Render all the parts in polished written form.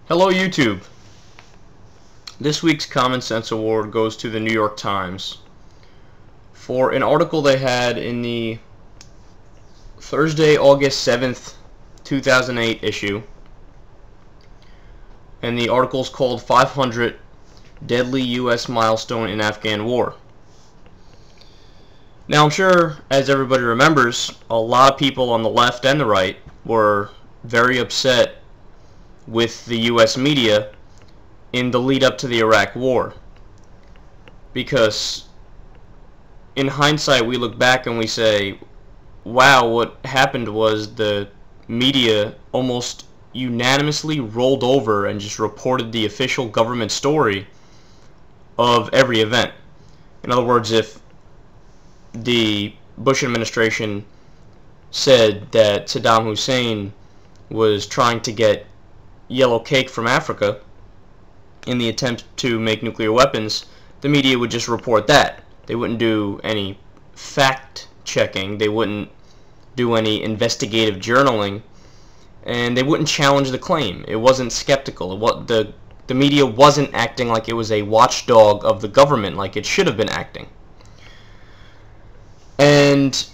Hello YouTube. This week's Common Sense Award goes to the New York Times for an article they had in the Thursday, August 7th, 2008 issue. And the article's called 500 Deadly U.S. Milestone in Afghan War. Now I'm sure, as everybody remembers, a lot of people on the left and the right were very upset with the U.S. media in the lead up to the Iraq War, because in hindsight we look back and we say, wow, what happened was the media almost unanimously rolled over and just reported the official government story of every event. In other words, if the Bush administration said that Saddam Hussein was trying to get yellow cake from Africa in the attempt to make nuclear weapons, the media would just report that. They wouldn't do any fact checking, they wouldn't do any investigative journaling, and they wouldn't challenge the claim. It wasn't skeptical. The media wasn't acting like it was a watchdog of the government like it should have been acting. And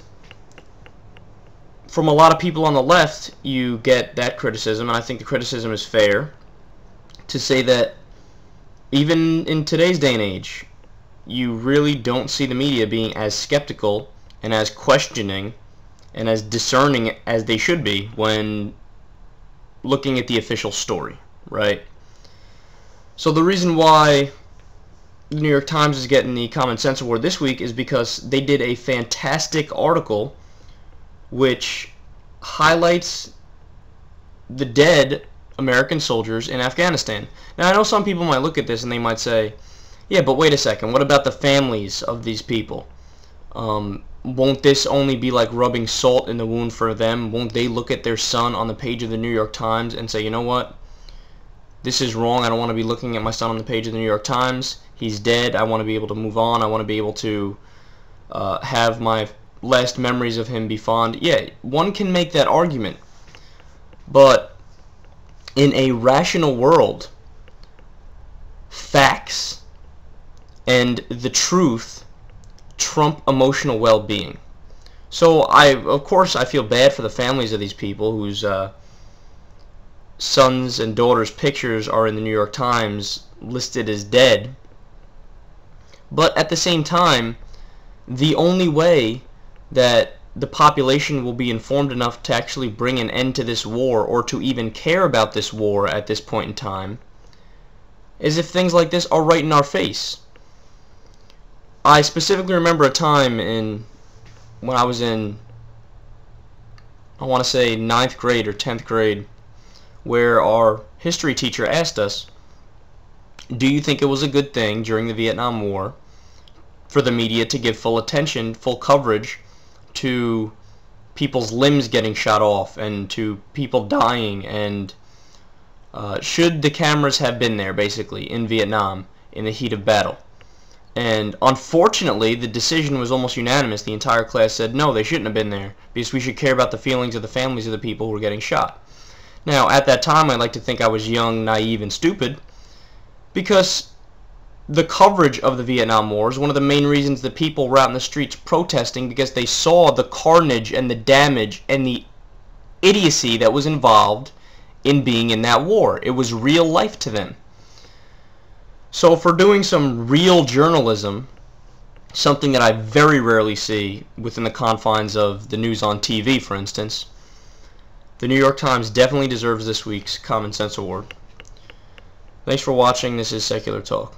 from a lot of people on the left, you get that criticism, and I think the criticism is fair, to say that even in today's day and age, you really don't see the media being as skeptical and as questioning and as discerning as they should be when looking at the official story, right? So the reason why the New York Times is getting the Common Sense Award this week is because they did a fantastic article which highlights the dead American soldiers in Afghanistan. Now, I know some people might look at this and they might say, yeah, but wait a second, what about the families of these people? Won't this only be like rubbing salt in the wound for them? Won't they look at their son on the page of the New York Times and say, you know what, this is wrong, I don't want to be looking at my son on the page of the New York Times, he's dead, I want to be able to move on, I want to be able to have my last memories of him be fond. Yeah, one can make that argument, but in a rational world, facts and the truth trump emotional well-being. So of course I feel bad for the families of these people whose sons and daughters' pictures are in the New York Times listed as dead, but at the same time, the only way that the population will be informed enough to actually bring an end to this war, or to even care about this war at this point in time, is if things like this are right in our face. I specifically remember a time when I was in, I want to say 9th grade or 10th grade, where our history teacher asked us, do you think it was a good thing during the Vietnam War for the media to give full attention, full coverage to people's limbs getting shot off and to people dying, and should the cameras have been there basically in Vietnam in the heat of battle? And unfortunately the decision was almost unanimous. The entire class said no, they shouldn't have been there because we should care about the feelings of the families of the people who were getting shot. Now at that time I like to think I was young, naive, and stupid, because the coverage of the Vietnam War is one of the main reasons that people were out in the streets protesting, because they saw the carnage and the damage and the idiocy that was involved in being in that war. It was real life to them. So for doing some real journalism, something that I very rarely see within the confines of the news on TV, for instance, the New York Times definitely deserves this week's Common Sense Award. Thanks for watching. This is Secular Talk.